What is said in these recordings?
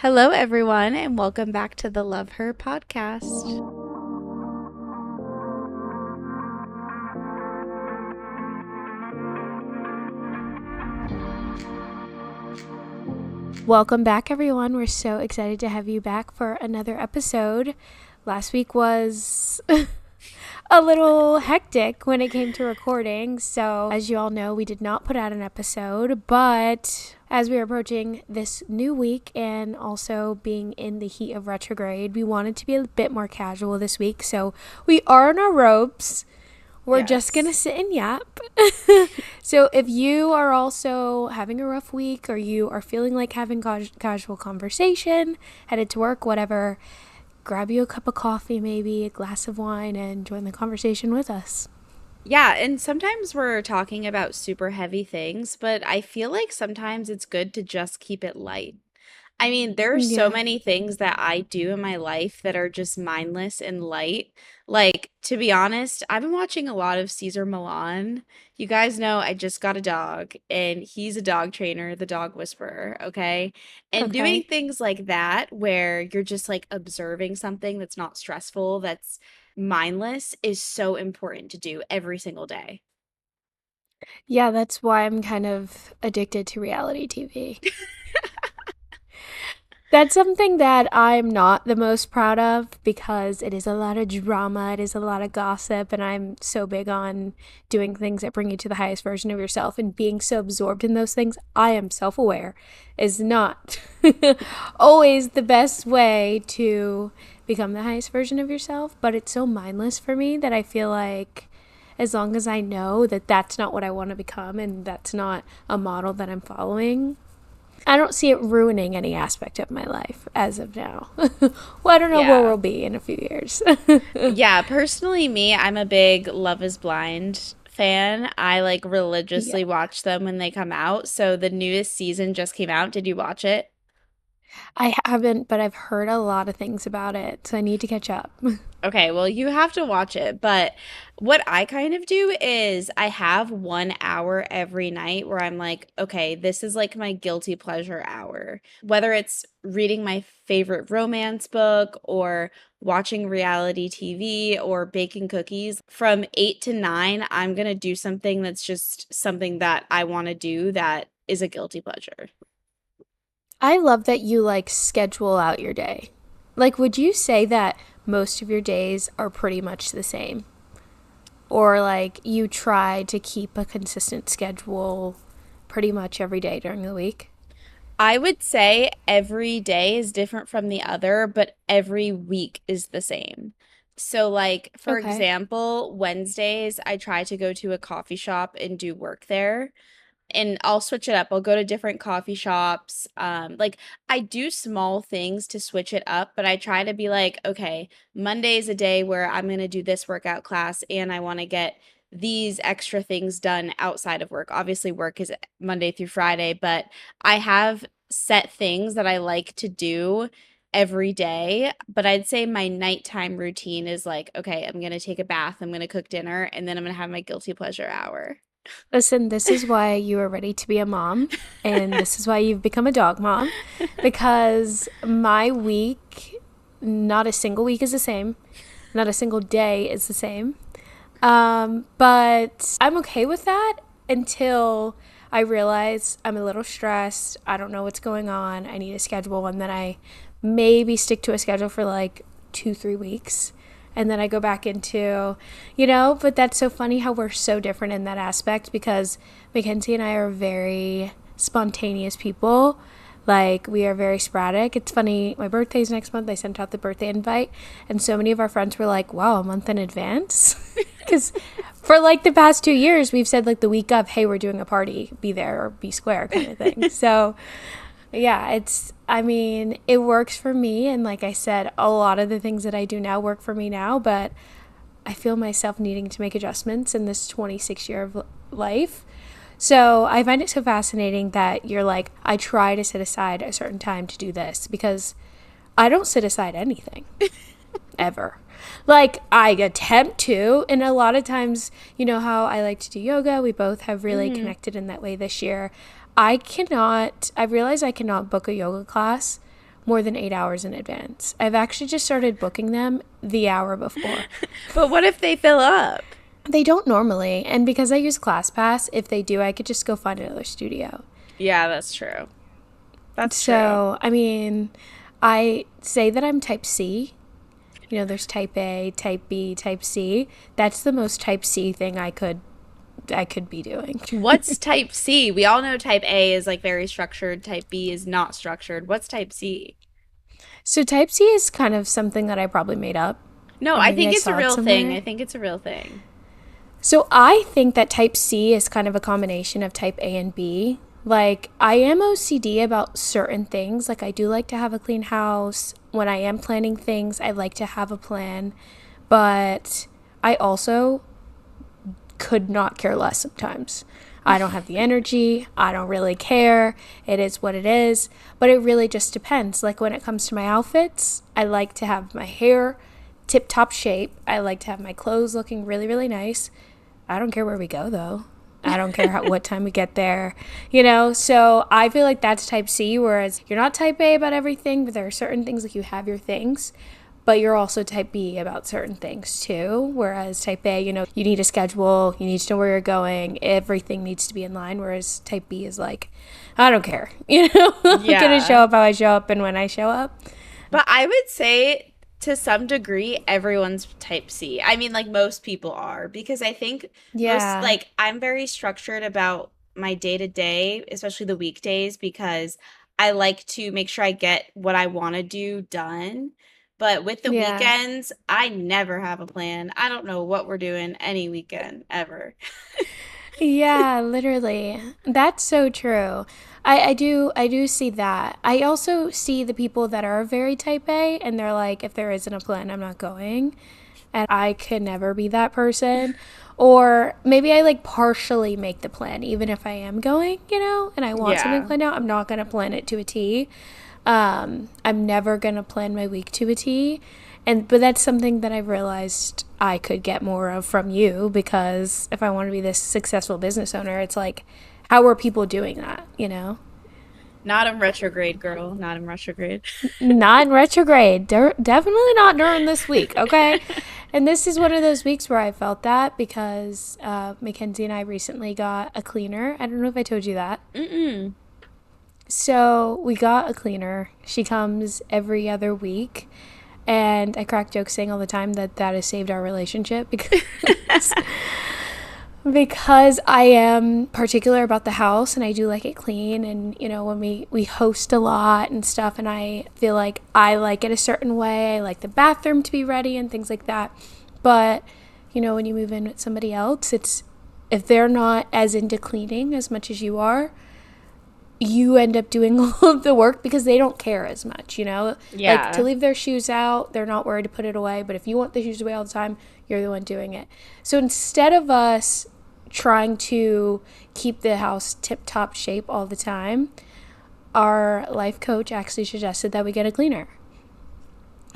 Hello, everyone, and welcome back to the Love Her podcast. Welcome back, everyone. We're so excited to have you back for another episode. Last week was a little hectic when it came to recording, so as you all know, we did not put out an episode, but as we are approaching this new week and also being in the heat of retrograde, we wanted to be a bit more casual this week, so we are in our robes. We're just going to sit and yap. So if you are also having a rough week or you are feeling like having casual conversation, headed to work, whatever, grab you a cup of coffee, maybe a glass of wine, and join the conversation with us. Yeah, and sometimes we're talking about super heavy things, but I feel like sometimes it's good to just keep it light. I mean, there are so Yeah. many things that I do in my life that are just mindless and light. Like, to be honest, I've been watching a lot of Caesar Milan. You guys know I just got a dog, and he's a dog trainer, the dog whisperer, okay? And doing Okay. things like that, where you're just like observing something that's not stressful, that's mindless, is so important to do every single day. Yeah, that's why I'm kind of addicted to reality TV. That's something that I'm not the most proud of because it is a lot of drama, it is a lot of gossip, and I'm so big on doing things that bring you to the highest version of yourself and being so absorbed in those things. I am self aware is not always the best way to become the highest version of yourself, but it's so mindless for me that I feel like as long as I know that that's not what I want to become and that's not a model that I'm following, I don't see it ruining any aspect of my life as of now. Well, I don't know where Yeah. we'll be in a few years. Yeah, personally, me, I'm a big Love is Blind fan. I like Yeah. religiously watch them when they come out. So the newest season just came out. Did you watch it? I haven't, but I've heard a lot of things about it, so I need to catch up. Okay, well, you have to watch it. But what I kind of do is I have 1 hour every night where I'm like, okay, this is like my guilty pleasure hour. Whether it's reading my favorite romance book or watching reality TV or baking cookies, from 8 to 9, I'm going to do something that's just something that I want to do that is a guilty pleasure. I love that you like schedule out your day. Like, would you say that most of your days are pretty much the same? Or like you try to keep a consistent schedule pretty much every day during the week? I would say every day is different from the other, but every week is the same. So, like, for Okay. example, Wednesdays, I try to go to a coffee shop and do work there. And I'll switch it up. I'll go to different coffee shops. Like I do small things to switch it up, but I try to be like, okay, Monday is a day where I'm going to do this workout class and I want to get these extra things done outside of work. Obviously, work is Monday through Friday, but I have set things that I like to do every day. But I'd say my nighttime routine is like, okay, I'm going to take a bath, I'm going to cook dinner, and then I'm going to have my guilty pleasure hour. Listen, this is why you are ready to be a mom, and this is why you've become a dog mom. Because my week, not a single week is the same, not a single day is the same. But I'm okay with that until I realize I'm a little stressed. I don't know what's going on. I need a schedule, and then I maybe stick to a schedule for like 2, 3 weeks. And then I go back into, but that's so funny how we're so different in that aspect because Mackenzie and I are very spontaneous people. Like, we are very sporadic. It's funny, my birthday's next month. I sent out the birthday invite, and so many of our friends were like, wow, a month in advance? Because for like the past 2 years, we've said like the week of, hey, we're doing a party, be there or be square kind of thing. So yeah, I mean, it works for me. And like I said, a lot of the things that I do now work for me now, but I feel myself needing to make adjustments in this 26 year of life. So I find it so fascinating that you're like, I try to set aside a certain time to do this because I don't set aside anything ever. Like, I attempt to, and a lot of times, you know how I like to do yoga? We both have really Mhm. connected in that way this year. I realize I cannot book a yoga class more than 8 hours in advance. I've actually just started booking them the hour before. But what if they fill up? They don't normally, and because I use ClassPass, if they do, I could just go find another studio. Yeah, that's true. That's true. So, I mean, I say that I'm type C. You know, there's type A, type B, type C. That's the most type C thing I could be doing. What's type C? We all know type A is like very structured, type B is not structured. What's type C? So type C is kind of something that I probably made up, No, or I maybe think I it's a saw it real thing. somewhere. I think it's a real thing. So I think that type C is kind of a combination of type A and B. Like, I am OCD about certain things. Like, I do like to have a clean house. When I am planning things, I like to have a plan. But I also could not care less sometimes. I don't have the energy. I don't really care. It is what it is. But it really just depends. Like, when it comes to my outfits, I like to have my hair tip top shape. I like to have my clothes looking really, really nice. I don't care where we go, though. I don't care what time we get there, you know? So I feel like that's type C, whereas you're not type A about everything, but there are certain things, like you have your things, but you're also type B about certain things too. Whereas type A, you know, you need a schedule, you need to know where you're going, everything needs to be in line. Whereas type B is like, I don't care, you know, I'm gonna show Yeah. up how I show up and when I show up. But I would say to some degree, everyone's type C. I mean, like most people are, because I think most, Yeah, like, I'm very structured about my day to day, especially the weekdays, because I like to make sure I get what I want to do done. But with the yeah. weekends, I never have a plan. I don't know what we're doing any weekend ever. Yeah, literally. That's so true. I do see that. I also see the people that are very type A and they're like, if there isn't a plan, I'm not going. And I could never be that person. Or maybe I like partially make the plan, even if I am going, you know, and I want something Yeah. planned out. I'm not going to plan it to a T. I'm never going to plan my week to a T. But that's something that I've realized I could get more of from you, because if I want to be this successful business owner, it's like, how are people doing that, you know? Not in retrograde, girl. Not in retrograde. Not in retrograde. Definitely not during this week, okay? And this is one of those weeks where I felt that because Mackenzie and I recently got a cleaner. I don't know if I told you that. Mm-mm. So we got a cleaner. She comes every other week. And I crack jokes saying all the time that that has saved our relationship because I am particular about the house and I do like it clean. And, you know, when we host a lot and stuff, and I feel like I like it a certain way, I like the bathroom to be ready and things like that. But, you know, when you move in with somebody else, it's if they're not as into cleaning as much as you are, you end up doing all of the work because they don't care as much, you know? Like, to Yeah. leave their shoes out, they're not worried to put it away. But if you want the shoes away all the time, you're the one doing it. So instead of us trying to keep the house tip top shape all the time, our life coach actually suggested that we get a cleaner.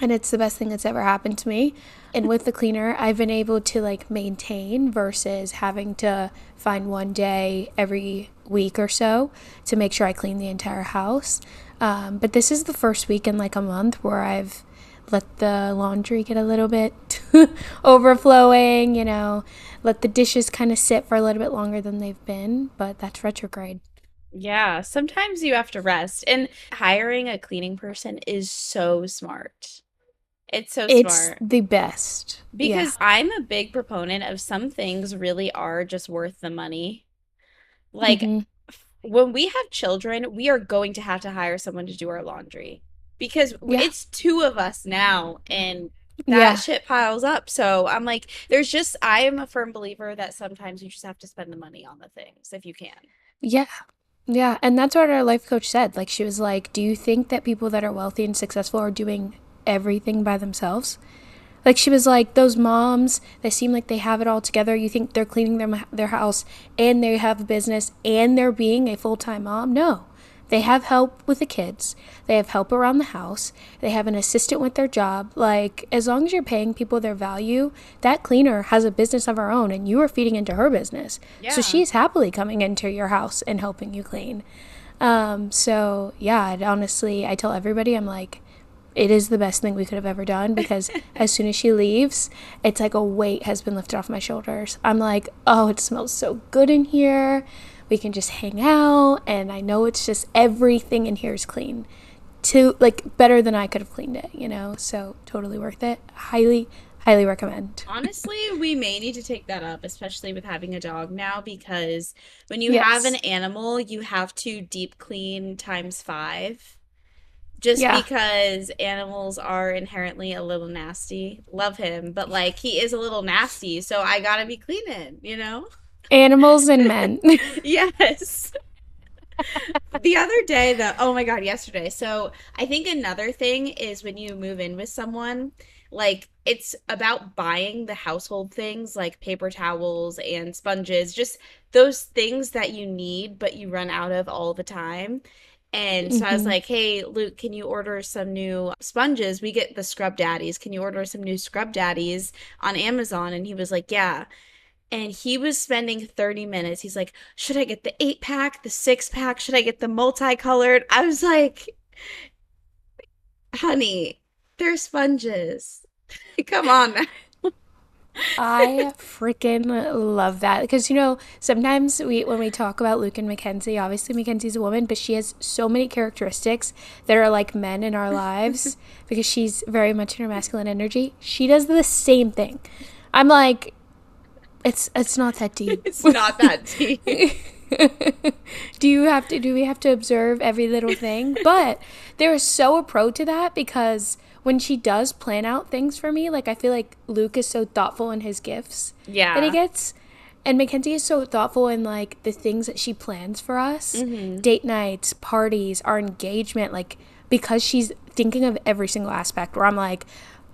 And it's the best thing that's ever happened to me. And with the cleaner, I've been able to like maintain versus having to find one day every week or so to make sure I clean the entire house. But this is the first week in like a month where I've let the laundry get a little bit overflowing, you know, let the dishes kind of sit for a little bit longer than they've been. But that's retrograde. Yeah, sometimes you have to rest. And hiring a cleaning person is so smart. It's so It's smart the best. Yeah. because I'm a big proponent of some things really are just worth the money. Like Mm-hmm. when we have children, we are going to hire someone to do our laundry because Yeah. it's two of us now and that Yeah. shit piles up. So I'm like, I am a firm believer that sometimes you just have to spend the money on the things if you can. Yeah. Yeah, and that's what our life coach said. Like, she was like, "Do you think that people that are wealthy and successful are doing everything by themselves?" Like, she was like, "Those moms that seem like they have it all together, you think they're cleaning their house and they have a business and they're being a full-time mom?" No. They have help with the kids. They have help around the house. They have an assistant with their job. Like, as long as you're paying people their value, that cleaner has a business of her own and you are feeding into her business. So Yeah. she's happily coming into your house and helping you clean. So yeah, honestly, I tell everybody, I'm like, it is the best thing we could have ever done because as soon as she leaves, it's like a weight has been lifted off my shoulders. I'm like, oh, it smells so good in here. We can just hang out, and I know it's just everything in here is clean. To like better than I could have cleaned it, you know? So totally worth it. Highly, highly recommend. Honestly, we may need to take that up, especially with having a dog now, because when you have an Yes. animal, you have to deep clean times five. Just Yeah. because animals are inherently a little nasty. Love him, but like he is a little nasty, so I gotta be cleaning, you know? Animals and men. Yes. The other day, though, oh my God, yesterday. So I think another thing is when you move in with someone, like it's about buying the household things like paper towels and sponges, just those things that you need, but you run out of all the time. And so I was Hmm. like, hey, Luke, can you order some new sponges? We get the Scrub Daddies. Can you order some new Scrub Daddies on Amazon? And he was like, yeah. And he was spending 30 minutes. He's like, should I get the 8 pack, the 6 pack? Should I get the multicolored? I was like, honey, they're sponges. Come on now. I freaking love that because you know sometimes we when we talk about Luke and Mackenzie, obviously Mackenzie's a woman, but she has so many characteristics that are like men in our lives because she's very much in her masculine energy. She does the same thing. I'm like, it's not that deep. It's not that deep. Do we have to observe every little thing? But there is so a pro to that because when she does plan out things for me, like I feel like Luke is so thoughtful in his gifts that he Yeah. gets, and Mackenzie is so thoughtful in like the things that she plans for us, Hmm. date nights, parties, our engagement, like because she's thinking of every single aspect where I'm like,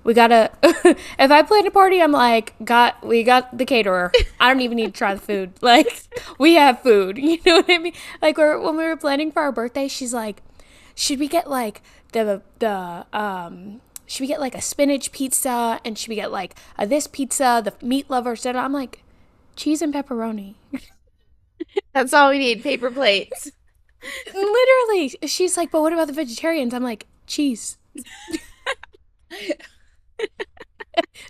we gotta if I plan a party, I'm like, we got the caterer. I don't even need to try the food. Like, we have food. You know what I mean? Like when we were planning for our birthday, she's like, should we get like the should we get like a spinach pizza and should we get like a this pizza, the meat lover stuff? I'm like, cheese and pepperoni. That's all we need, paper plates. Literally. She's like, but what about the vegetarians? I'm like, cheese.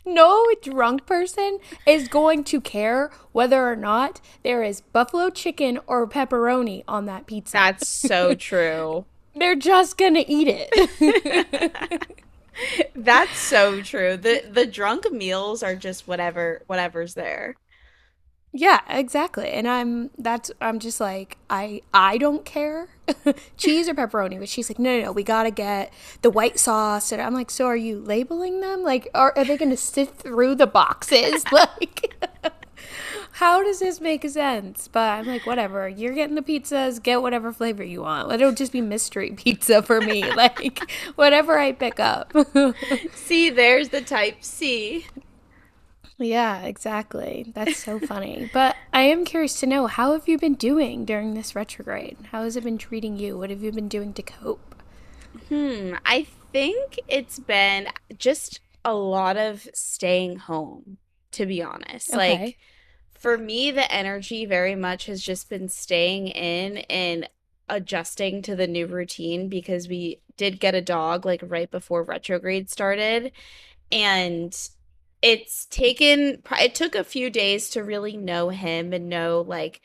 No drunk person is going to care whether or not there is buffalo chicken or pepperoni on that pizza. That's so true. They're just gonna eat it. That's so true. The drunk meals are just whatever's there. Yeah, exactly. And I'm just like, I don't care. Cheese or pepperoni, but she's like, no, we gotta get the white sauce. And I'm like, so are you labeling them? Like, are they gonna sift through the boxes? Like, how does this make sense? But I'm like, whatever. You're getting the pizzas, get whatever flavor you want. Let it just be mystery pizza for me. Like, whatever I pick up. See, there's the type C. Yeah, exactly. That's so funny. But I am curious to know, how have you been doing during this retrograde? How has it been treating you? What have you been doing to cope? I think it's been just a lot of staying home, to be honest. Like, Okay. for me, the energy very much has just been staying in and adjusting to the new routine because we did get a dog like right before retrograde started. And it took a few days to really know him and know like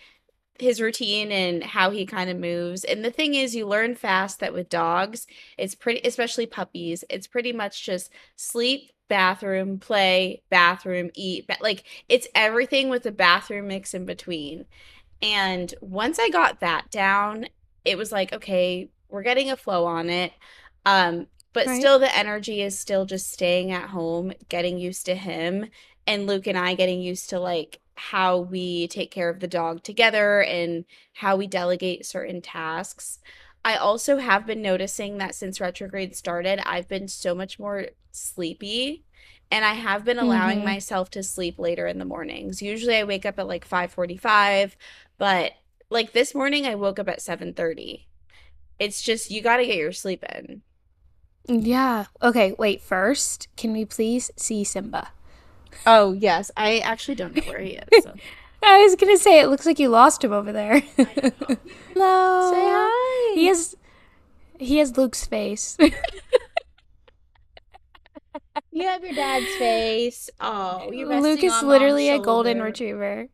his routine and how he kind of moves. And the thing is, you learn fast that with dogs, it's pretty, especially puppies, it's pretty much just sleep, bathroom, play, bathroom, eat. Like it's everything with the bathroom mix in between. And once I got that down, it was like, okay, we're getting a flow on it. But Right. still the energy is still just staying at home, getting used to him, and Luke and I getting used to like how we take care of the dog together and how we delegate certain tasks. I also have been noticing that since retrograde started, I've been so much more sleepy and I have been allowing Mm-hmm. myself to sleep later in the mornings. Usually I wake up at like 5:45, but like this morning I woke up at 7:30. It's just you got to get your sleep in. Yeah. Okay, wait, first, can we please see Simba? Oh, yes. I actually don't know where he is. So. I was gonna say it looks like you lost him over there. I know. Say Hello. He hi. has he has Luke's face. You have your dad's face. Oh, you're Luke resting is on mom's literally a golden shoulder. retriever.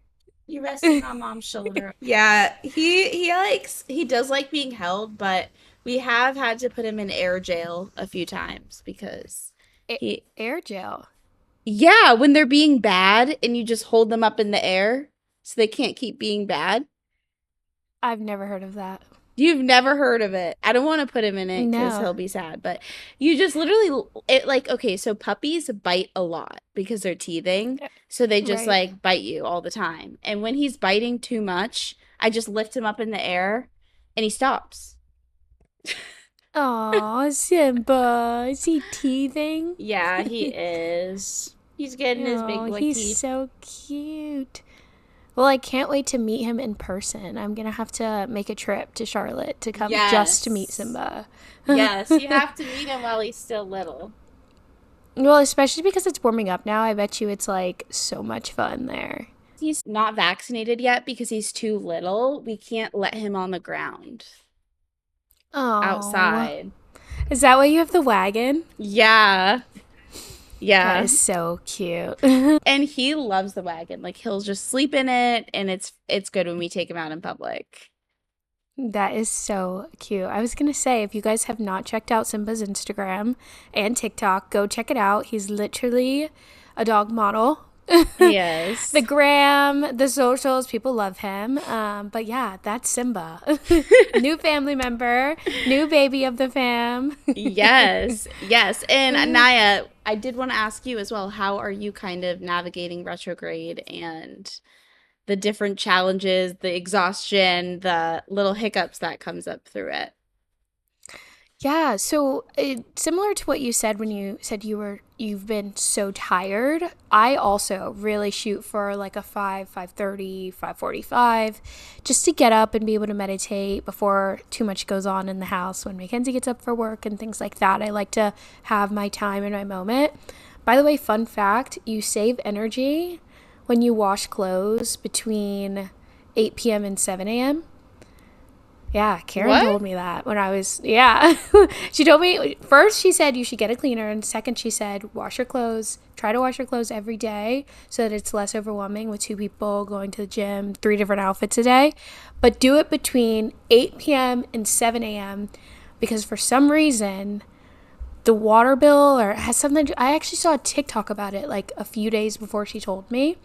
You're resting on mom's shoulder. Yeah, he does like being held, but we have had to put him in air jail a few times because he Air gel. yeah, when they're being bad and you just hold them up in the air so they can't keep being bad. I've never heard of that. You've never heard of it. I don't want to put him in it because No. he'll be sad, but you just literally it like okay, so puppies bite a lot because they're teething, so they just Right. like bite you all the time. And when he's biting too much, I just lift him up in the air and he stops. Aw, Simba. Is he teething? Yeah, he is. He's getting his big Oh, boy he's teeth. so cute. Well, I can't wait to meet him in person. I'm gonna have to make a trip to Charlotte to come just to meet Yes. Simba. Yes, you have to meet him while he's still little. Well, especially because it's warming up now. I bet you it's like so much fun there. He's not vaccinated yet because he's too little. We can't let him on the ground Oh, outside. is that why you have the wagon? Yeah. That Yeah. is so cute. And he loves the wagon. Like he'll just sleep in it and it's good when we take him out in public. That is so cute. I was going to say, if you guys have not checked out Simba's Instagram and TikTok, go check it out. He's literally a dog model. The Yes. gram, the socials, people love him. But yeah, that's Simba. New family member, new baby of the fam. Yes. Yes. And Naya, I did want to ask you as well, how are you kind of navigating retrograde and the different challenges, the exhaustion, the little hiccups that comes up through it? Yeah, so similar to what you said when you said you've been so tired, I also really shoot for like a 5, 5:30, 5:45 just to get up and be able to meditate before too much goes on in the house when Mackenzie gets up for work and things like that. I like to have my time and my moment. By the way, fun fact, you save energy when you wash clothes between 8 p.m. and 7 a.m. Yeah, Karen What? told me that when I was, yeah. She told me, first, she said you should get a cleaner. And second, she said, wash your clothes. Try to wash your clothes every day so that it's less overwhelming with two people going to the gym, 3 different outfits a day. But do it between 8 p.m. and 7 a.m. because for some reason, the water bill or has something to, I actually saw a TikTok about it like a few days before she told me.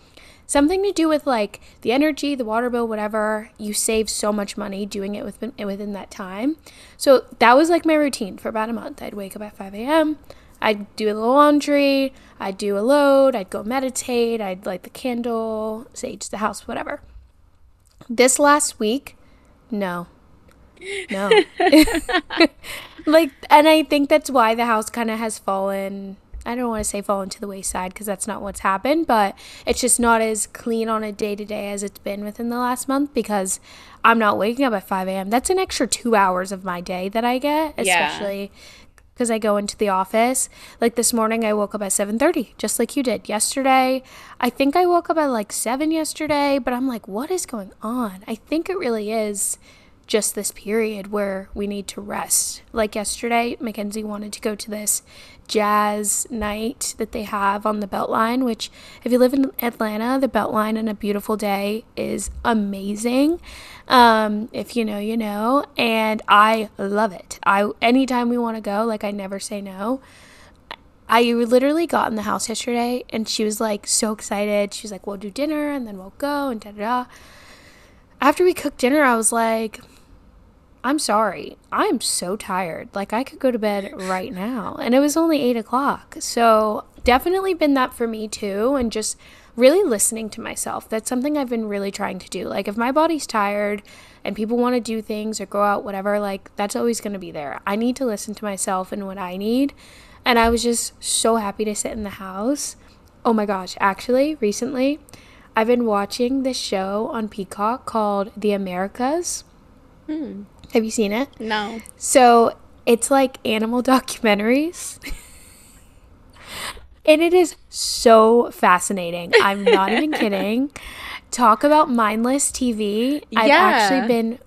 Something to do with like the energy, the water bill, whatever. You save so much money doing it within that time. So that was like my routine for about a month. I'd wake up at 5 a.m. I'd do a little laundry. I'd do a load. I'd go meditate. I'd light the candle, sage the house, whatever. This last week, no, no. Like, and I think that's why the house kind of has fallen. I don't want to say fallen to the wayside because that's not what's happened, but it's just not as clean on a day to day as it's been within the last month because I'm not waking up at 5 a.m. That's an extra 2 hours of my day that I get, Yeah. especially because I go into the office. Like this morning, I woke up at 7:30, just like you did yesterday. I think I woke up at like 7 yesterday, but I'm like, what is going on? I think it really is just this period where we need to rest. Like yesterday, Mackenzie wanted to go to this jazz night that they have on the Beltline, which if you live in Atlanta, the Beltline on a beautiful day is amazing. If you know, you know, and I love it. I anytime we want to go, like I never say no. I literally got in the house yesterday and she was like so excited. She was like, we'll do dinner and then we'll go and da da da. After we cooked dinner, I was like, I'm sorry. I'm so tired. Like, I could go to bed right now. And it was only 8 o'clock. So, definitely been that for me too. And just really listening to myself. That's something I've been really trying to do. Like, if my body's tired and people want to do things or go out, whatever, like, that's always going to be there. I need to listen to myself and what I need. And I was just so happy to sit in the house. Oh my gosh. Actually, recently, I've been watching this show on Peacock called The Americas. Hmm. Have you seen it? No. So it's like animal documentaries. And it is so fascinating. I'm not even kidding. Talk about mindless TV. I've actually Yeah. been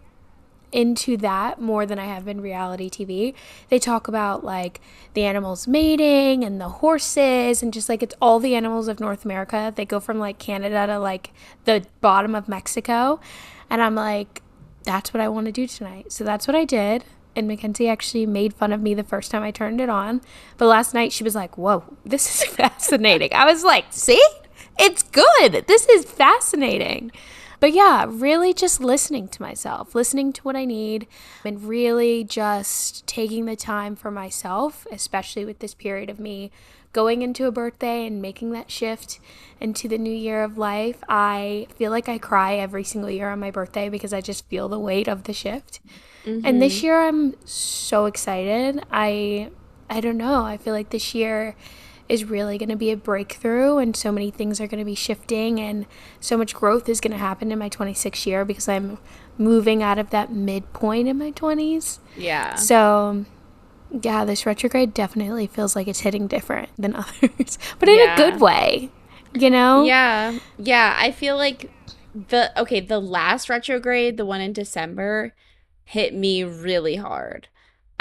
into that more than I have been reality TV. They talk about like the animals mating and the horses and just like it's all the animals of North America. They go from like Canada to like the bottom of Mexico. And I'm like, that's what I want to do tonight. So that's what I did. And Mackenzie actually made fun of me the first time I turned it on. But last night she was like, whoa, this is fascinating. I was like, see? It's good. This is fascinating. But yeah, really just listening to myself, listening to what I need, and really just taking the time for myself, especially with this period of me going into a birthday and making that shift into the new year of life. I feel like I cry every single year on my birthday because I just feel the weight of the shift. And this Mm-hmm. year I'm so excited. I don't know. I feel like this year is really going to be a breakthrough and so many things are going to be shifting and so much growth is going to happen in my 26th year because I'm moving out of that midpoint in my 20s. Yeah. So, yeah, this retrograde definitely feels like it's hitting different than others, but in a good Yeah. way, you know? Yeah. Yeah. I feel like the last retrograde, the one in December, hit me really hard.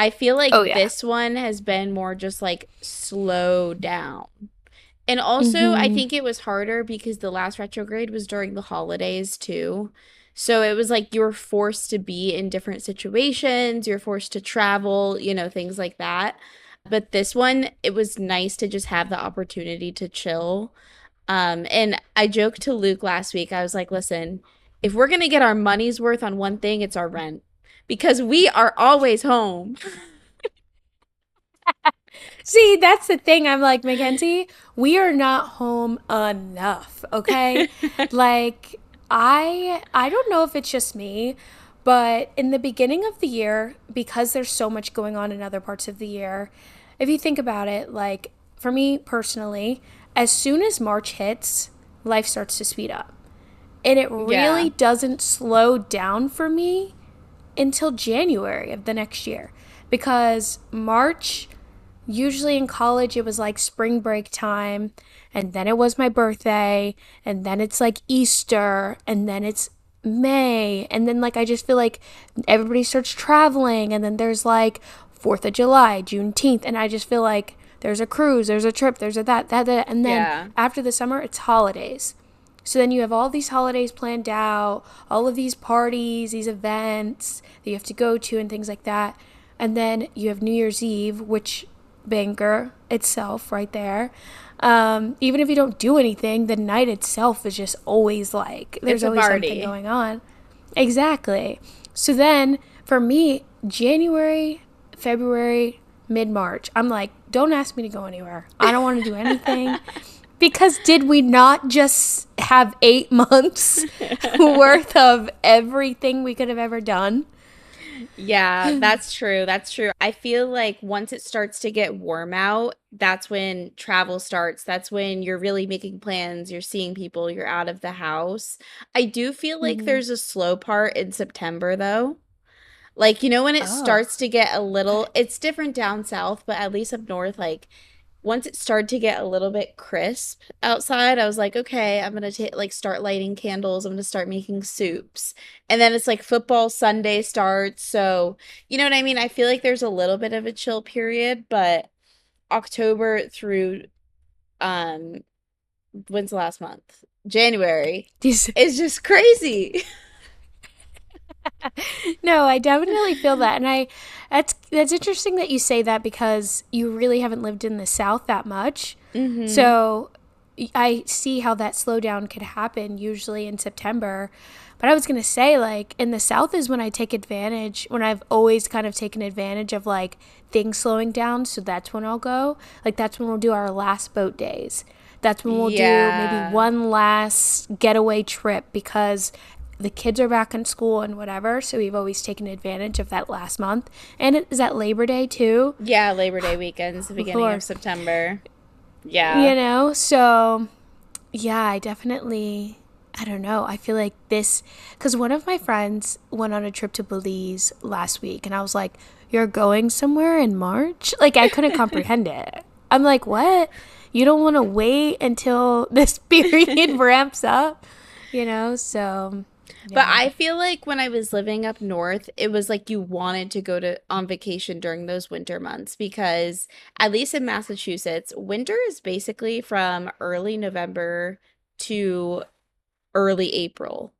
I feel Oh, like yeah. this one has been more just like slow down. And also, I Mm-hmm. think it was harder because the last retrograde was during the holidays too. So it was like you were forced to be in different situations, you're forced to travel, things like that. But this one, it was nice to just have the opportunity to chill. And I joked to Luke last week. I was like, listen, if we're gonna get our money's worth on one thing, it's our rent. Because we are always home. See, that's the thing. I'm like, Mackenzie, we are not home enough, okay? Like I don't know if it's just me, but in the beginning of the year, because there's so much going on in other parts of the year, if you think about it, like for me personally, as soon as March hits, life starts to speed up. And it Yeah. really doesn't slow down for me until January of the next year because March, usually in college, it was like spring break time, and then it was my birthday, and then it's like Easter, and then it's May, and then like I just feel like everybody starts traveling, and then there's like 4th of July, Juneteenth, and I just feel like there's a cruise, there's a trip, there's a that, and then Yeah. after the summer, it's holidays. So then you have all these holidays planned out, all of these parties, these events that you have to go to, and things like that. And then you have New Year's Eve, which banger itself right there. Even if you don't do anything, the night itself is just always like, It's there's a always something party. going on. Exactly. So then for me, January, February, mid March, I'm like, don't ask me to go anywhere. I don't want to do anything. Because did we not just have 8 months worth of everything we could have ever done? Yeah, that's true. That's true. I feel like once it starts to get warm out, that's when travel starts. That's when you're really making plans, you're seeing people, you're out of the house. I do feel like Mm-hmm. there's a slow part in September though. Like, when it Oh, starts to get a okay. little, it's different down south, but at least up north, like once it started to get a little bit crisp outside, I was like, okay, I'm gonna start lighting candles. I'm gonna start making soups, and then it's like football Sunday starts. So you know what I mean? I feel like there's a little bit of a chill period, but October through um, when's the last month? January These is just crazy. No, I definitely feel that. And that's interesting that you say that because you really haven't lived in the South that much. Mm-hmm. So I see how that slowdown could happen usually in September. But I was going to say, like, in the South is when I take advantage, when I've always kind of taken advantage of like things slowing down. So that's when I'll go. Like, that's when we'll do our last boat days. That's when we'll do maybe Yeah. one last getaway trip because the kids are back in school and whatever. So we've always taken advantage of that last month. And it is that Labor Day too. Yeah, Labor Day weekends, the beginning of Lord, September. Yeah. So yeah, I don't know. I feel like this, because one of my friends went on a trip to Belize last week, and I was like, you're going somewhere in March? Like, I couldn't comprehend it. I'm like, what? You don't want to wait until this period ramps up? So But yeah. I feel like when I was living up north, it was like you wanted to go to on vacation during those winter months because at least in Massachusetts, winter is basically from early November to early April.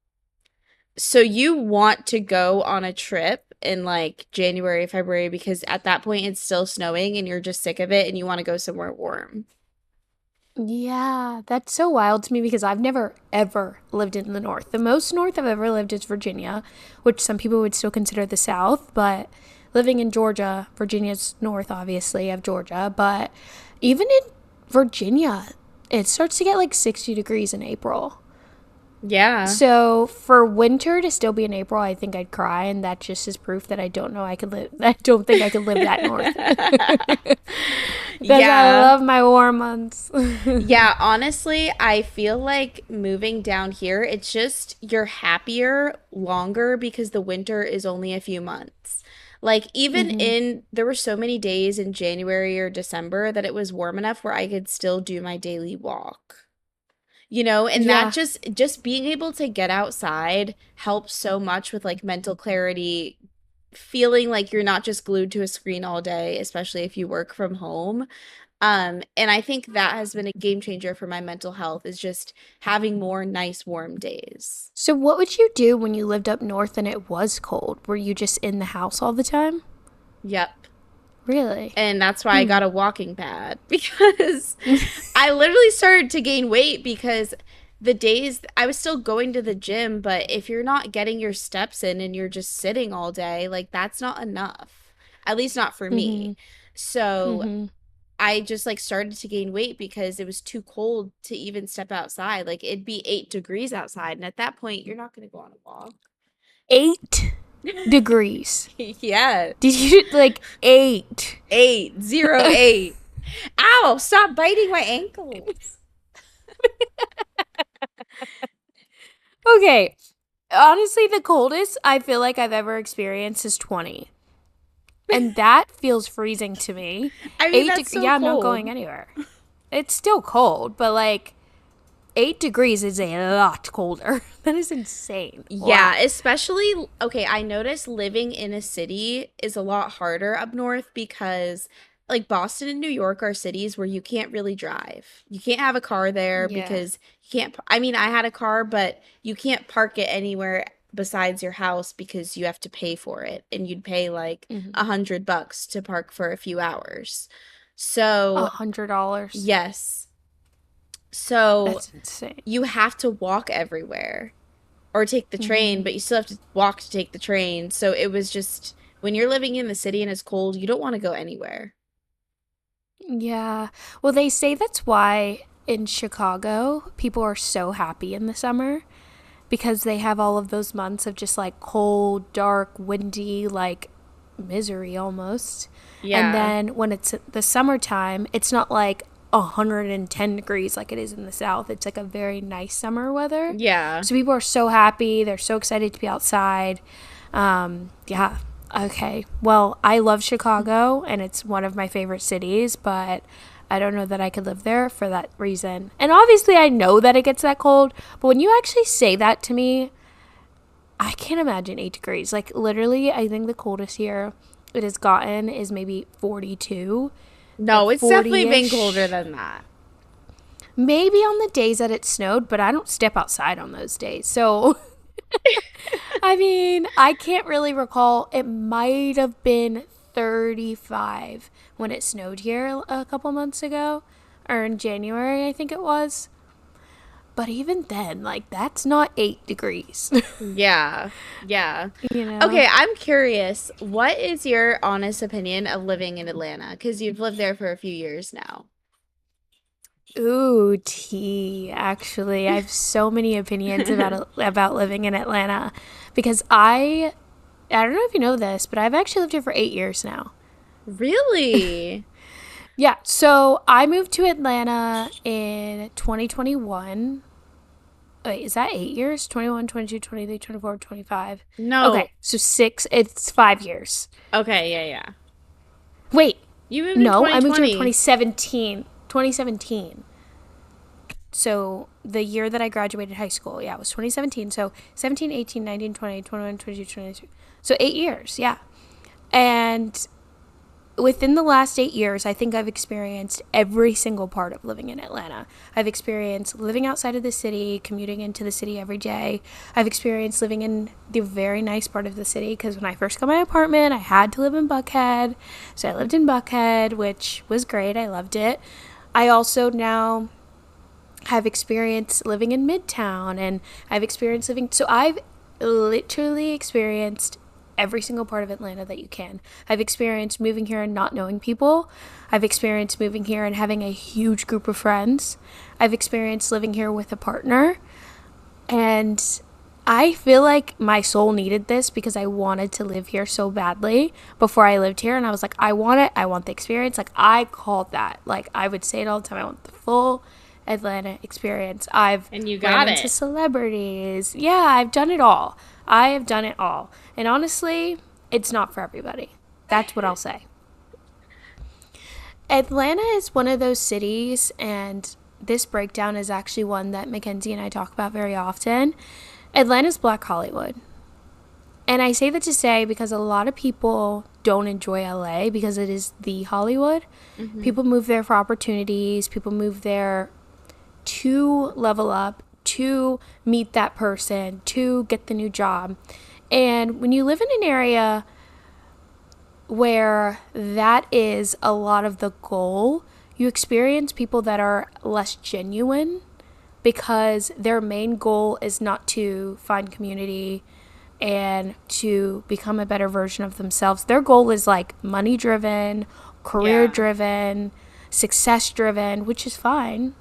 So you want to go on a trip in like January, February because at that point it's still snowing and you're just sick of it and you want to go somewhere warm. Yeah, that's so wild to me because I've never ever lived in the North. The most North I've ever lived is Virginia, which some people would still consider the South, but living in Georgia, Virginia's North, obviously, of Georgia, but even in Virginia, it starts to get like 60 degrees in April. Yeah. So for winter to still be in April, I think I'd cry, and that just is proof that I don't know I could live. I don't think I could live that north because I Yeah. love my warm months. Yeah, honestly, I feel like moving down here, it's just you're happier longer because the winter is only a few months. Like even Hmm. in there were so many days in January or December that it was warm enough where I could still do my daily walk. And that Yeah. just being able to get outside helps so much with like mental clarity, feeling like you're not just glued to a screen all day, especially if you work from home. And I think that has been a game changer for my mental health is just having more nice warm days. So what would you do when you lived up north and it was cold? Were you just in the house all the time? Yep. Really? And that's why I Hmm. got a walking pad because I literally started to gain weight because the days I was still going to the gym, but if you're not getting your steps in and you're just sitting all day, like that's not enough. At least not for me. Hmm. So Hmm. I just like started to gain weight because it was too cold to even step outside. Like it'd be 8 degrees outside. And at that point, you're not going to go on a walk. 8 degrees. Yeah. Did you like 8? 808. Ow, stop biting my ankles. Okay. Honestly, the coldest I feel like I've ever experienced is 20. And that feels freezing to me. I mean, 8 that's degrees. so Yeah, I'm not going cold. anywhere. It's still cold, but like 8 degrees is a lot colder. That is insane. Yeah, Wow. especially okay, I noticed living in a city is a lot harder up north because like Boston and New York are cities where you can't really drive. You can't have a car there Yeah. because you can't I mean, I had a car, but you can't park it anywhere besides your house because you have to pay for it and you'd pay like Hmm. $100 to park for a few hours. So, $100. yes. So, That's insane. you have to walk everywhere or take the train, Hmm. but you still have to walk to take the train. So it was just when you're living in the city and it's cold, you don't want to go anywhere. Yeah. Well, they say that's why in Chicago people are so happy in the summer because they have all of those months of just like cold, dark, windy, like misery almost. And Yeah. then when it's the summertime, it's not like 110 degrees like it is in the South. It's like a very nice summer weather. Yeah. So people are so happy. They're so excited to be outside. Yeah. Okay. Well, I love Chicago and it's one of my favorite cities, but I don't know that I could live there for that reason. And obviously, I know that it gets that cold, but when you actually say that to me, I can't imagine 8 degrees. Like, literally, I think the coldest here it has gotten is maybe 42, like No, it's definitely 40 been colder ish. than that. Maybe on the days that it snowed, but I don't step outside on those days. So, I mean, I can't really recall. It might have been 35 when it snowed here a couple months ago, or in January, I think it was. But even then, like, that's not 8 degrees, Yeah. Yeah. you know? Okay, I'm curious. What is your honest opinion of living in Atlanta? Because you've lived there for a few years now. Ooh, tea. Actually, I have so many opinions about living in Atlanta because I don't know if you know this, but I've actually lived here for 8 years now. Really? Yeah, so I moved to Atlanta in 2021. Wait, is that 8 years? 21, 22, 23, 24, 25. No. Okay, so it's 5 years. Okay, yeah, yeah. Wait, You moved in no, I moved here in 2020. 2017. 2017. So the year that I graduated high school, yeah, it was 2017. So 17, 18, 19, 20, 21, 22, 23. So 8 years, yeah. And within the last 8 years, I think I've experienced every single part of living in Atlanta. I've experienced living outside of the city, commuting into the city every day. I've experienced living in the very nice part of the city because when I first got my apartment, I had to live in Buckhead. So I lived in Buckhead, which was great. I loved it. I also now have experienced living in Midtown, and I've experienced living. So I've literally experienced every single part of Atlanta that you can. I've experienced moving here and not knowing people. I've experienced moving here and having a huge group of friends. I've experienced living here with a partner. And I feel like my soul needed this because I wanted to live here so badly before I lived here. And I was like, I want it. I want the experience. Like, I called that. Like, I would say it all the time. I want the full Atlanta experience. I've And you ran got into it. celebrities. Yeah, I've done it all. I have done it all. And honestly, it's not for everybody. That's what I'll say. Atlanta is one of those cities, and this breakdown is actually one that Mackenzie and I talk about very often. Atlanta's Black Hollywood. And I say that to say because a lot of people don't enjoy LA because it is the Hollywood. Mm-hmm. People move there for opportunities, people move there to level up, to meet that person, to get the new job. And when you live in an area where that is a lot of the goal, you experience people that are less genuine because their main goal is not to find community and to become a better version of themselves. Their goal is like money driven, career Yeah. driven, success driven, which is fine.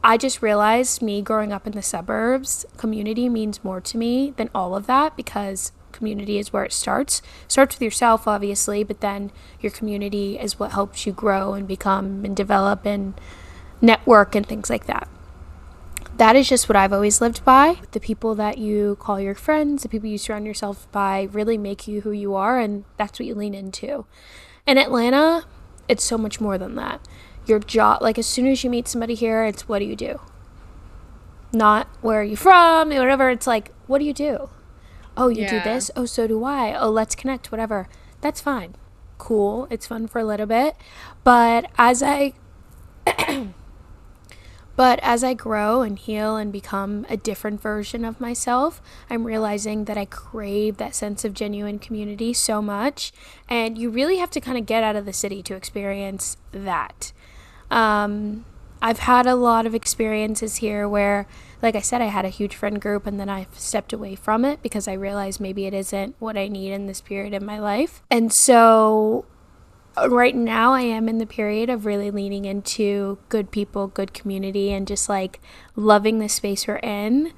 I just realized me growing up in the suburbs, community means more to me than all of that because community is where it starts. Starts with yourself, obviously, but then your community is what helps you grow and become and develop and network and things like that. That is just what I've always lived by. The people that you call your friends, the people you surround yourself by really make you who you are, and that's what you lean into. In Atlanta, it's so much more than that. Your job, like as soon as you meet somebody here, it's what do you do? Not where are you from, whatever. It's like, what do you do? Oh, you do Yeah. this? Oh, so do I. Oh, let's connect, whatever. That's fine. Cool. It's fun for a little bit. But as I But as I grow and heal and become a different version of myself, I'm realizing that I crave that sense of genuine community so much. And you really have to kind of get out of the city to experience that. I've had a lot of experiences here where, like I said, I had a huge friend group and then I stepped away from it because I realized maybe it isn't what I need in this period of my life. And so right now I am in the period of really leaning into good people, good community, and just like loving the space we're in.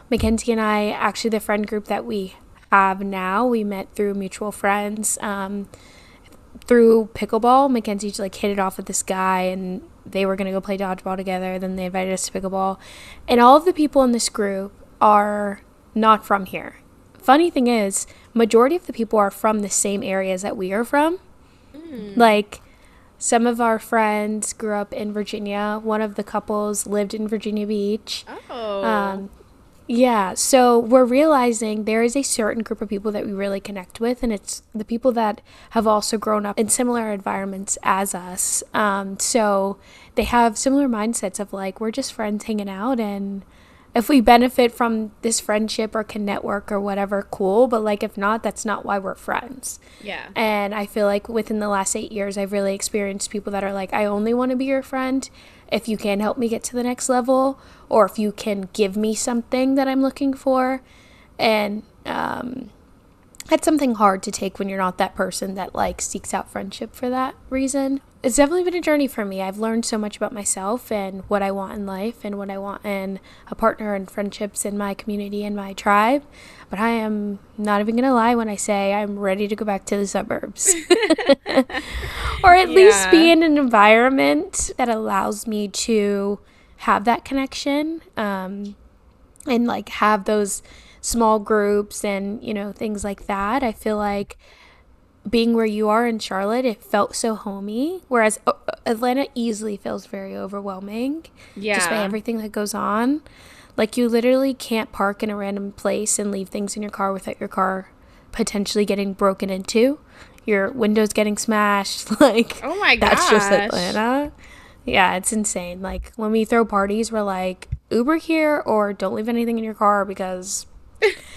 Mackenzie and I, actually, the friend group that we have now, we met through mutual friends, through pickleball. Mackenzie just like hit it off with this guy, and they were gonna go play dodgeball together. Then they invited us to pickleball, and all of the people in this group are not from here. Funny thing is, majority of the people are from the same areas that we are from. Mm. Like, some of our friends grew up in Virginia. One of the couples lived in Virginia Beach. Oh. Um, yeah, so we're realizing there is a certain group of people that we really connect with, and it's the people that have also grown up in similar environments as us. So they have similar mindsets of like, we're just friends hanging out, and if we benefit from this friendship or can network or whatever, cool. But like, if not, that's not why we're friends. Yeah. And I feel like within the last 8 years, I've really experienced people that are like, I only want to be your friend if you can help me get to the next level or if you can give me something that I'm looking for. And that's something hard to take when you're not that person that like seeks out friendship for that reason. It's definitely been a journey for me. I've learned so much about myself and what I want in life and what I want in a partner and friendships in my community and my tribe. But I am not even going to lie when I say I'm ready to go back to the suburbs. Or at least Yeah. be in an environment that allows me to have that connection, and like have those small groups and things like that. I feel like being where you are in Charlotte, it felt so homey, whereas Atlanta easily feels very overwhelming just by Yeah. everything that goes on. Like, you literally can't park in a random place and leave things in your car without your car potentially getting broken into, your windows getting smashed. Like, Oh my that's just gosh. Atlanta. Yeah, it's insane. Like, when we throw parties, we're like, Uber here or don't leave anything in your car because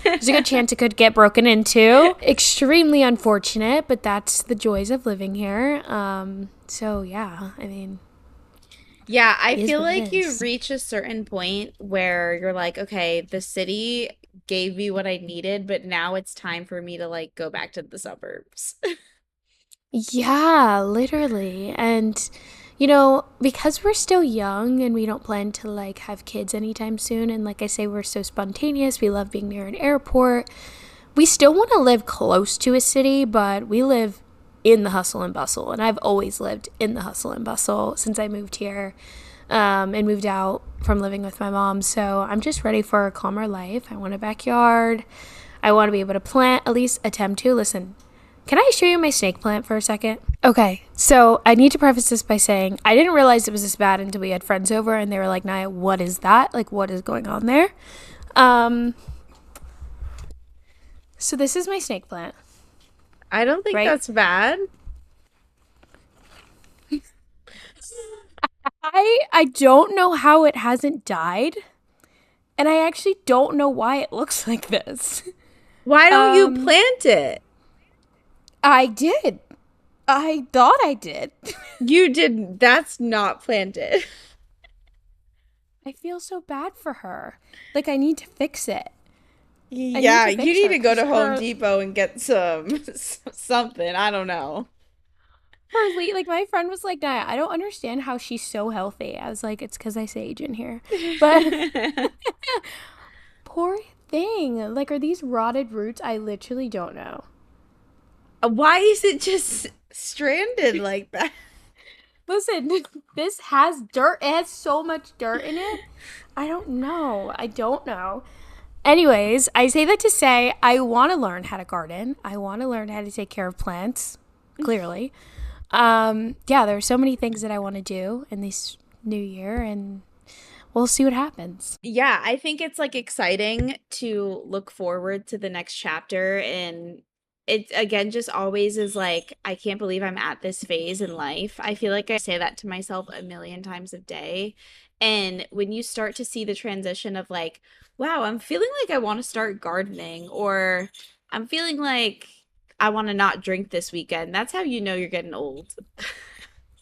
there's a good chance it could get broken into. Extremely unfortunate, but that's the joys of living here. So yeah, I mean, Yeah, I it is feel what it like you is. reach a certain point where you're like, okay, the city gave me what I needed, but now it's time for me to like go back to the suburbs. Yeah, literally. And because we're still young and we don't plan to like have kids anytime soon, and like I say, we're so spontaneous, we love being near an airport. We still want to live close to a city, but we live in the hustle and bustle. And I've always lived in the hustle and bustle since I moved here, and moved out from living with my mom. So I'm just ready for a calmer life. I want a backyard. I want to be able to plant, at least attempt to. Listen, can I show you my snake plant for a second? Okay, so I need to preface this by saying I didn't realize it was this bad until we had friends over and they were like, Nyia, what is that? Like, what is going on there? Um, so this is my snake plant, I don't think right? that's bad. I don't know how it hasn't died, and I actually don't know why it looks like this. Why don't you Um, plant it? I did. I thought I did. You didn't. That's not planted. I feel so bad for her. Like, I need to fix it. I need Yeah, to you fix need her to go because to Home her Depot and get some something. I don't know. like my friend was like, Nyia, I don't understand how she's so healthy. I was like, it's because I sage in here. But poor thing. Like, are these rotted roots? I literally don't know. Why is it just stranded like that? Listen, this has dirt. It has so much dirt in it. I don't know. I don't know. Anyways, I say that to say I want to learn how to garden. I want to learn how to take care of plants, clearly. Yeah, there are so many things that I want to do in this new year, and we'll see what happens. Yeah, I think it's like exciting to look forward to the next chapter. And it again just always is like, I can't believe I'm at this phase in life. I feel like I say that to myself a million times a day. And when you start to see the transition of like, wow, I'm feeling like I want to start gardening, or I'm feeling like I want to not drink this weekend, that's how you know you're getting old.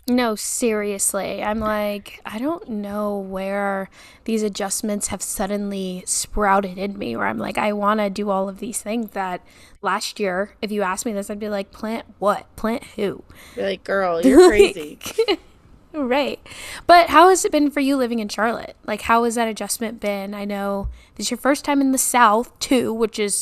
No, seriously. I'm like, I don't know where these adjustments have suddenly sprouted in me where I'm like, I want to do all of these things that last year, if you asked me this, I'd be like, plant what? Plant who? Be like, girl, you're crazy. Like, right. But how has it been for you living in Charlotte? Like, how has that adjustment been? I know this is your first time in the South too, which is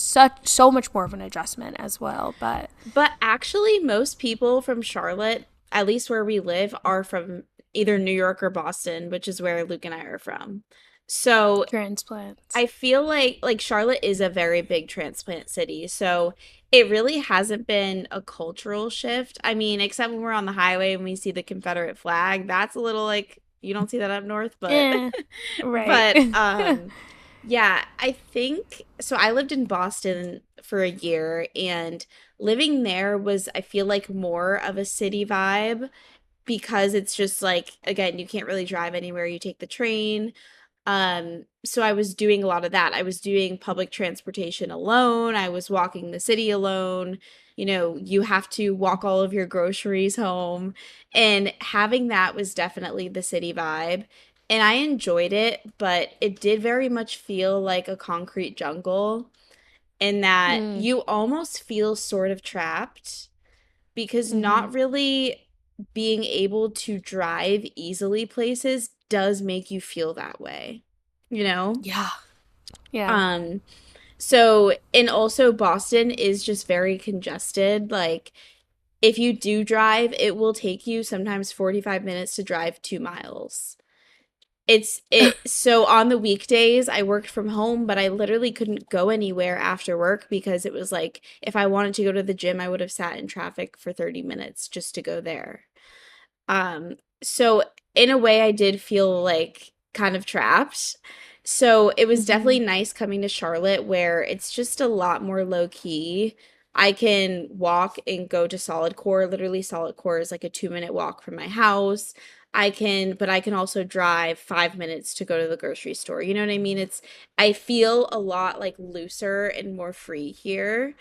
so much more of an adjustment as well. But But actually, most people from Charlotte, at least where we live, are from either New York or Boston, which is where Luke and I are from. So transplants. I feel like Charlotte is a very big transplant city. So it really hasn't been a cultural shift. I mean, except when we're on the highway and we see the Confederate flag, that's a little like you don't see that up north, but Yeah. Right. but yeah, I think so. I lived in Boston for a year, and living there was, I feel like, more of a city vibe because it's just like, again, you can't really drive anywhere. You take the train. So I was doing a lot of that. I was doing public transportation alone. I was walking the city alone. You know, you have to walk all of your groceries home. And having that was definitely the city vibe. And I enjoyed it, but it did very much feel like a concrete jungle in that Mm. you almost feel sort of trapped because Mm-hmm. not really being able to drive easily places does make you feel that way, you know? Yeah. Yeah. Um, so and also Boston is just very congested. Like if you do drive, it will take you sometimes 45 minutes to drive 2 miles. So on the weekdays I worked from home, but I literally couldn't go anywhere after work because it was like if I wanted to go to the gym, I would have sat in traffic for 30 minutes just to go there. So in a way I did feel like kind of trapped. So it was definitely Hmm. nice coming to Charlotte where it's just a lot more low key. I can walk and go to Solid Core. Literally Solid Core is like a 2-minute walk from my house. But I can also drive 5 minutes to go to the grocery store. You know what I mean? I feel a lot like looser and more free here.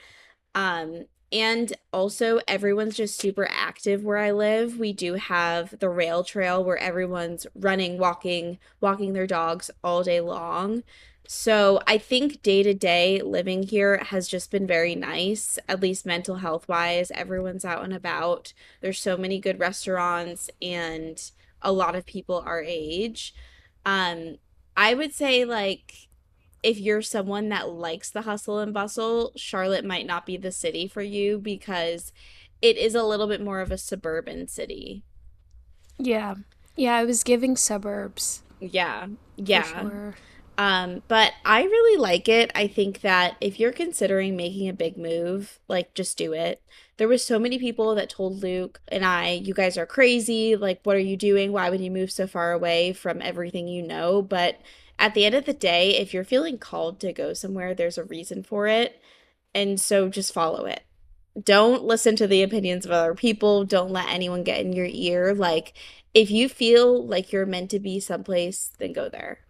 And also everyone's just super active where I live. We do have the rail trail where everyone's running, walking their dogs all day long. So I think day to day living here has just been very nice, at least mental health wise. Everyone's out and about. There's so many good restaurants and a lot of people our age. Um, I would say like if you're someone that likes the hustle and bustle, Charlotte might not be the city for you because it is a little bit more of a suburban city. Yeah. Yeah, I was giving suburbs Yeah, for yeah. sure. But I really like it. I think that if you're considering making a big move, like just do it. There was so many people that told Luke and I, you guys are crazy. Like, what are you doing? Why would you move so far away from everything you know? But at the end of the day, if you're feeling called to go somewhere, there's a reason for it. And so just follow it. Don't listen to the opinions of other people. Don't let anyone get in your ear. Like, if you feel like you're meant to be someplace, then go there.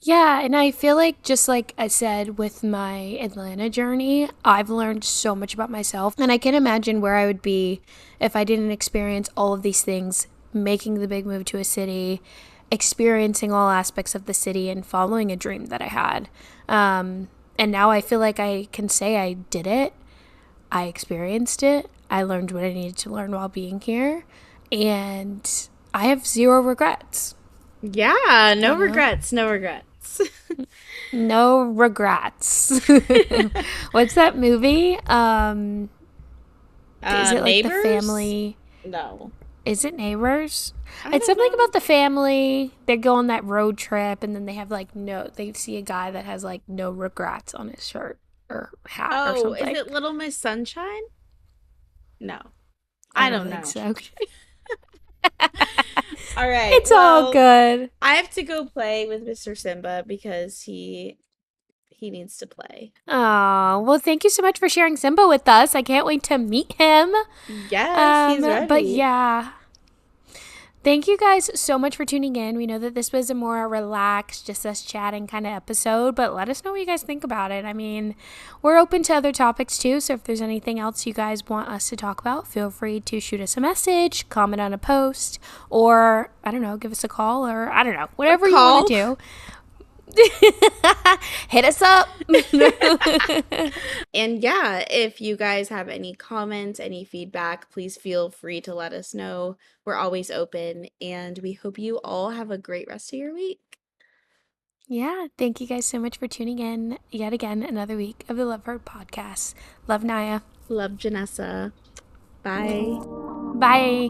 Yeah, and I feel like just like I said with my Atlanta journey, I've learned so much about myself, and I can imagine where I would be if I didn't experience all of these things, making the big move to a city, experiencing all aspects of the city, and following a dream that I had. And now I feel like I can say I did it. I experienced it. I learned what I needed to learn while being here, and I have zero regrets. Yeah, no You know? regrets, no regrets. No regrets. What's that movie? Is it like the Neighbors? family? No. Is it Neighbors? I It's don't something know. about the family. They go on that road trip and then they have like no, they see a guy that has like no regrets on his shirt or hat or Oh, is something. it Little Miss Sunshine? No. I I don't don't think know. so. All right. It's all Well, good. I have to go play with Mr. Simba because he needs to play. Oh, well, thank you so much for sharing Simba with us. I can't wait to meet him. Yes, he's But ready. yeah, thank you guys so much for tuning in. We know that this was a more relaxed, just us chatting kind of episode, but let us know what you guys think about it. I mean, we're open to other topics too, so if there's anything else you guys want us to talk about, feel free to shoot us a message, comment on a post, or I don't know, give us a call, or I don't know, A whatever you want to call. do. Hit us up. And yeah, if you guys have any comments, any feedback, please feel free to let us know. We're always open, and we hope you all have a great rest of your week. Yeah, thank you guys so much for tuning in yet again another week of the Love Heard podcast. Love Naya. Love, Janessa. Bye. Bye.